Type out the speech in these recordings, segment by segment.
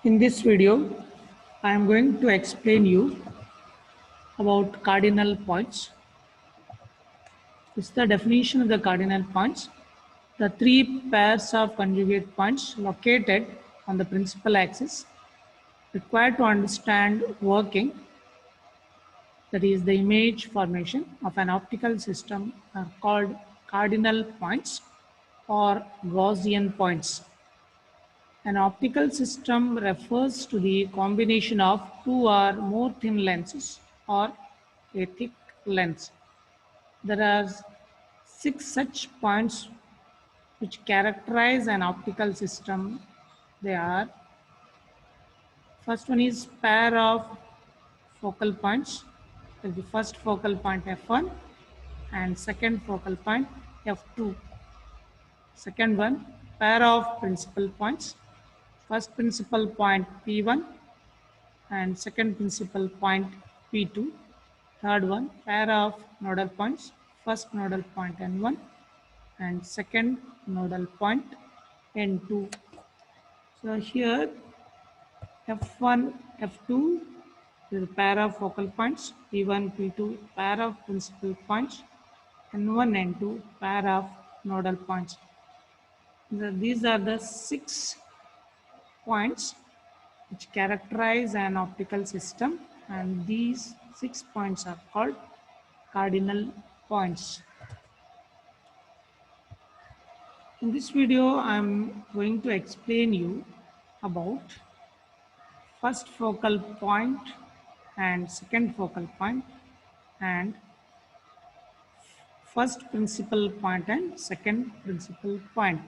In this video, I am going to explain you about cardinal points. This is the definition of the cardinal points. The three pairs of conjugate points located on the principal axis required to understand working, that is the image formation of an optical system, are called cardinal points or Gaussian points. An optical system refers to the combination of two or more thin lenses or a thick lens. There are six such points which characterize an optical system. They are: first one is pair of focal points. The first focal point F1 and second focal point F2. Second one, pair of principal points. First principal point P1 and second principal point P2. Third one, pair of nodal points. First nodal point N1 and second nodal point N2. So here F1, F2 is a pair of focal points. P1, P2 pair of principal points. N1, N2 pair of nodal points. These are the 6 points which characterize an optical system, and these 6 points are called cardinal points. In this video, I am going to explain you about first focal point and second focal point, and first principal point and second principal point.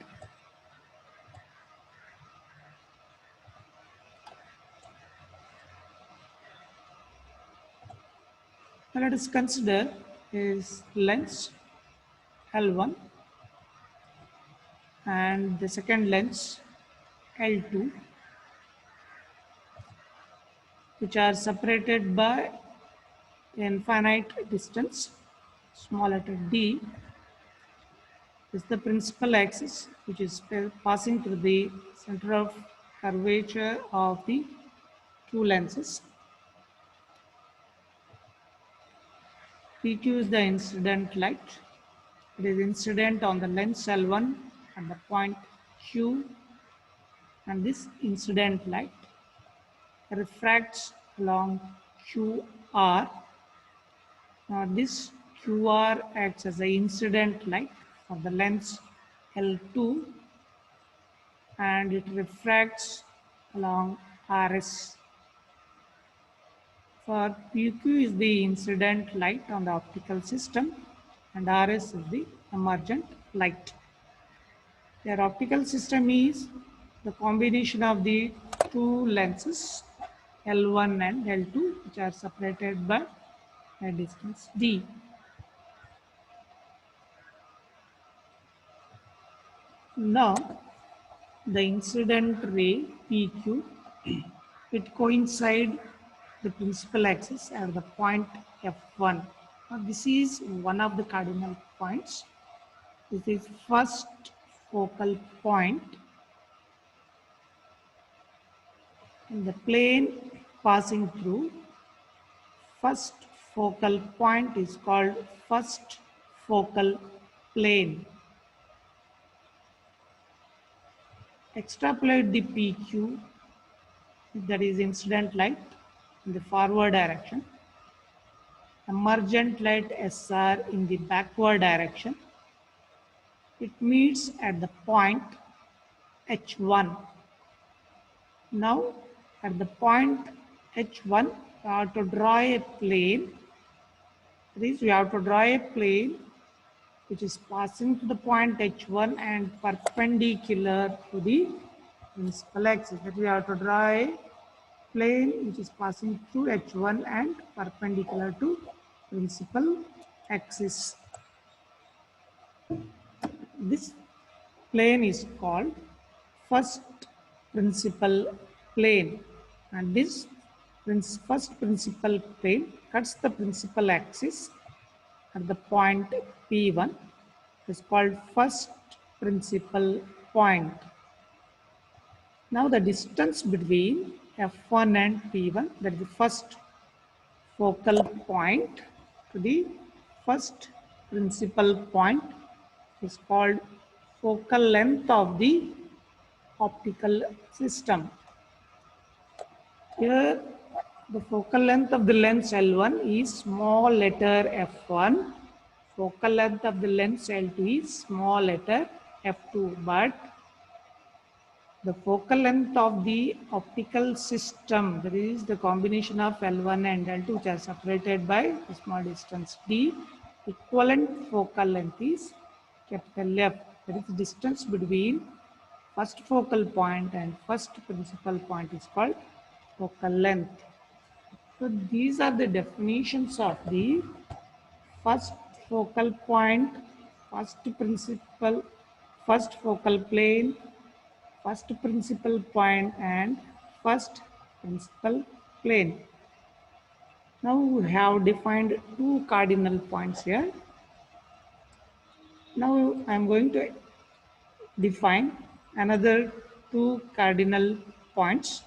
Now let us consider is lens L1 and the second lens L2, which are separated by infinite distance. Small letter d is the principal axis, which is passing through the center of curvature of the two lenses. PQ is the incident light. It is incident on the lens L1 at the point Q, and this incident light refracts along QR. Now this QR acts as an incident light for the lens L2, and it refracts along RS. For PQ is the incident light on the optical system, and RS is the emergent light. Their optical system is the combination of the two lenses L1 and L2, which are separated by a distance d. Now, the incident ray PQ, it coincides the principal axis at the point F1. Now, this is one of the cardinal points. This is first focal point in the plane passing through first focal point is called first focal plane. Extrapolate the PQ, that is incident light, in the forward direction, emergent light SR in the backward direction. It meets at the point H1. Now at the point H1, we have to draw a plane. That is, we have to draw a plane which is passing to the point H1 and perpendicular to the principal axis. That we have to draw a plane which is passing through H1 and perpendicular to principal axis. This plane is called first principal plane, and this first principal plane cuts the principal axis at the point P1. It is called first principal point. Now the distance between F1 and P1, that is the first focal point to the first principal point, is called focal length of the optical system. Here the focal length of the lens L1 is small letter f1. Focal length of the lens L2 is small letter f2. But the focal length of the optical system, that is the combination of L1 and L2, which are separated by a small distance d, equivalent focal length is capital F. That is the distance between first focal point and first principal point is called focal length. So these are the definitions of the first focal point, first principal, first focal plane, first principal point and first principal plane. Now we have defined two cardinal points here. Now I am going to define another two cardinal points,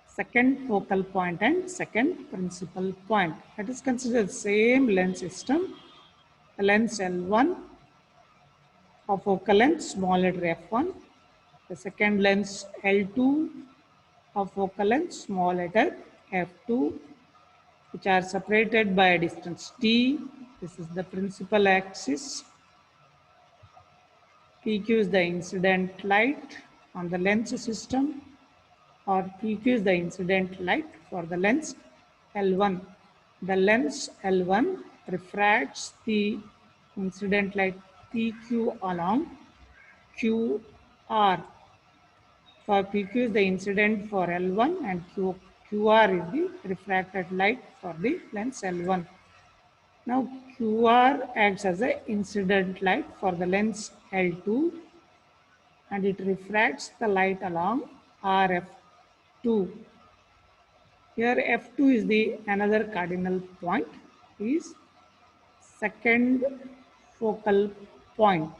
second focal point and second principal point. Let us consider the same lens system. The lens L1 of focal length small letter f1. The second lens L2 of focal length small letter f2, which are separated by a distance d. This is the principal axis. PQ is the incident light on the lens system, or PQ is the incident light for the lens L1. The lens L1 refracts the incident light PQ along QR. For PQ is the incident for L1 and QR is the refracted light for the lens L1. Now QR acts as an incident light for the lens L2 and it refracts the light along RF2. Here F2 is the another cardinal point, is second focal point.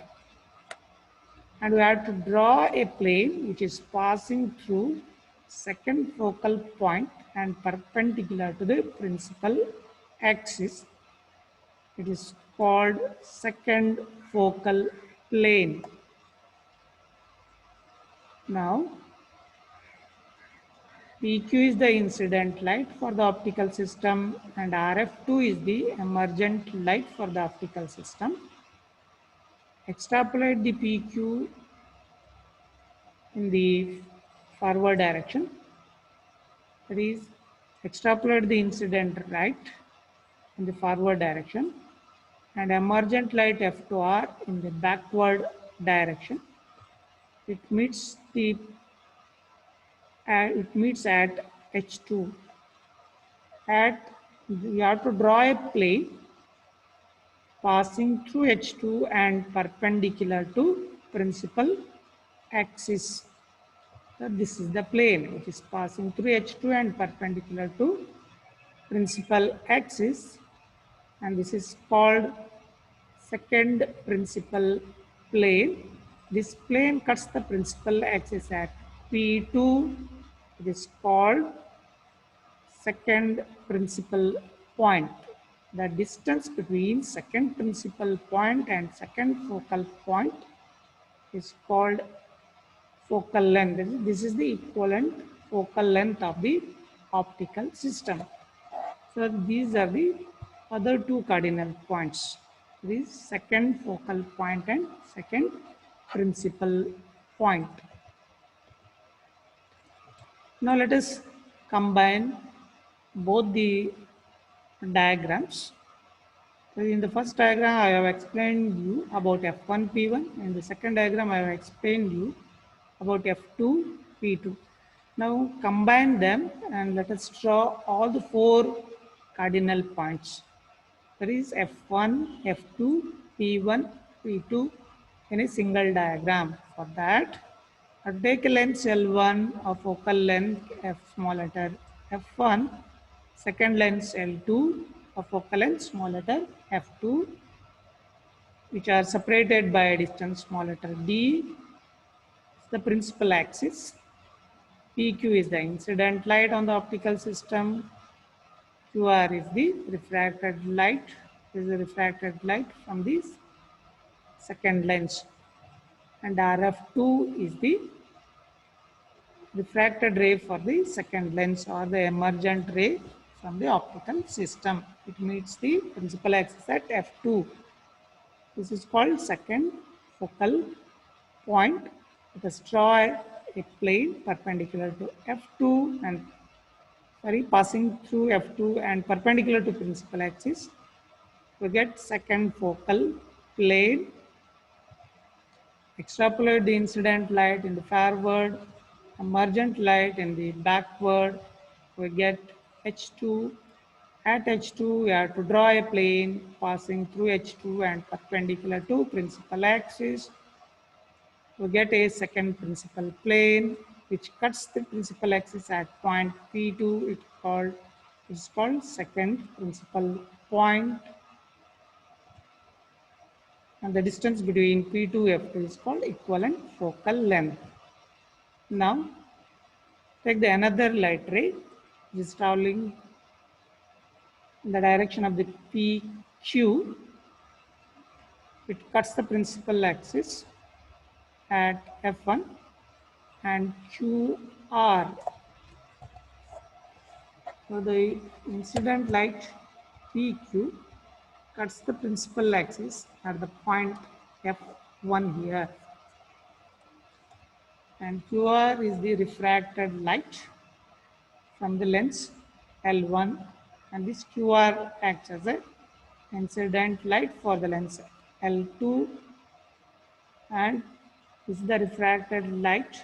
And we have to draw a plane which is passing through second focal point and perpendicular to the principal axis. It is called second focal plane. Now PQ is the incident light for the optical system and RF2 is the emergent light for the optical system. Extrapolate the PQ in the forward direction. That is, extrapolate the incident light in the forward direction and emergent light F2R in the backward direction. It meets at H2. You have to draw a plane passing through H2 and perpendicular to principal axis. So this is the plane which is passing through H2 and perpendicular to principal axis, and this is called second principal plane. This plane cuts the principal axis at P2. It is called second principal point. The distance between second principal point and second focal point is called focal length. This is the equivalent focal length of the optical system. So these are the other two cardinal points. This second focal point and second principal point. Now let us combine both the diagrams. So in the first diagram, I have explained you about F1, P1. In the second diagram, I have explained you about F2, P2. Now combine them and let us draw all the four cardinal points. That is F1, F2, P1, P2 in a single diagram. For that, I take a lens L1 of focal length f small letter f1, second lens L2 of focal length small letter f2, which are separated by a distance small letter d. The principal axis. PQ is the incident light on the optical system. QR is the refracted light. This is the refracted light from the second lens. And RF2 is the refracted ray for the second lens or the emergent ray from the optical system. It meets the principal axis at F2. This is called second focal point. Let us draw a plane perpendicular to F2 and passing through F2 and perpendicular to principal axis. We get second focal plane. Extrapolate the incident light in the forward, emergent light in the backward. We get H2. At H2, we have to draw a plane passing through H2 and perpendicular to principal axis. We get a second principal plane which cuts the principal axis at point P2. It's called second principal point, and the distance between P2 and F2 is called equivalent focal length. Now take the another light ray which is traveling in the direction of the PQ. It cuts the principal axis at F1 and QR. So the incident light PQ cuts the principal axis at the point F1 here, and QR is the refracted light from the lens L1, and this QR acts as a incident light for the lens L2, and this is the refracted light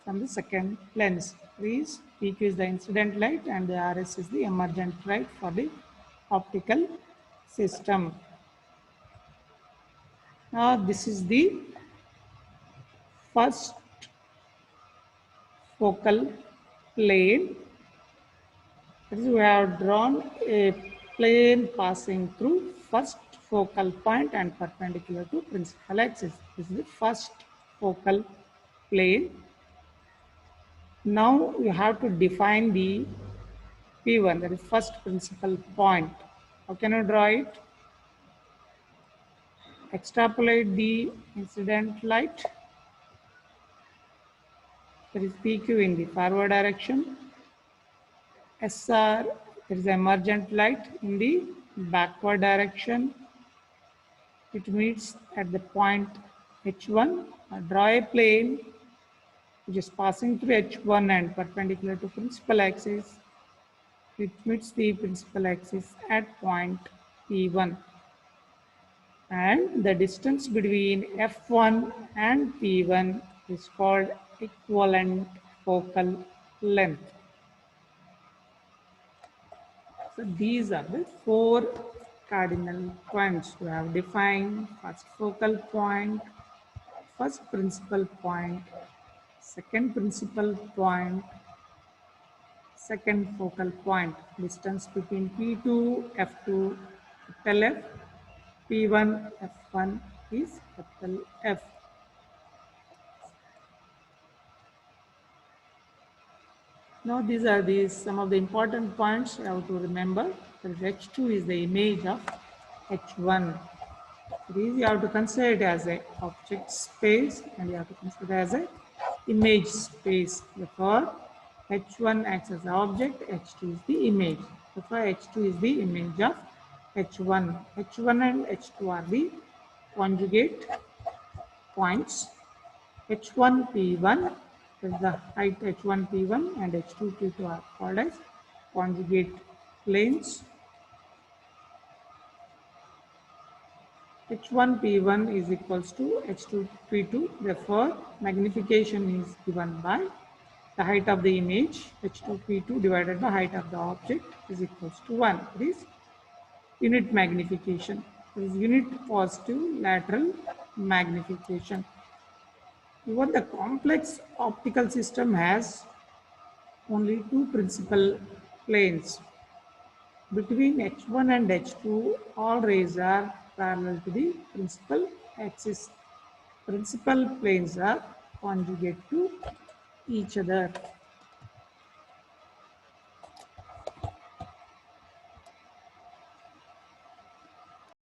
from the second lens. Please, PQ is the incident light and the RS is the emergent light for the optical system. Now this is the first focal plane. We have drawn a plane passing through first focal point and perpendicular to principal axis. This is the first focal plane. Now you have to define the P1, that is first principal point. How can you draw it? Extrapolate the incident light, that is PQ in the forward direction. SR, there is emergent light in the backward direction. It meets at the point H1. Draw a plane which is passing through H1 and perpendicular to principal axis. It meets the principal axis at point P1. And the distance between F1 and P1 is called equivalent focal length. So these are the four cardinal points we have defined: first focal point, first principal point, second principal point, second focal point. Distance between P2, F2, capital F, P1, F1 is capital F. Now these are some of the important points you have to remember. H2 is the image of H1. You have to consider it as a object space and you have to consider it as a image space. Therefore, H1 acts as the object, H2 is the image. Therefore, H2 is the image of H1. H1 and H2 are the conjugate points. H1 P1 is the height H1 P1 and H2 P2 are called as conjugate planes. H1 P1 is equals to H2 P2. Therefore, magnification is given by the height of the image H2 P2 divided by height of the object is equals to 1. This unit magnification. This is unit positive lateral magnification. Even the complex optical system has only two principal planes. Between H1 and H2, all rays are parallel to the principal axis. Principal planes are conjugate to each other.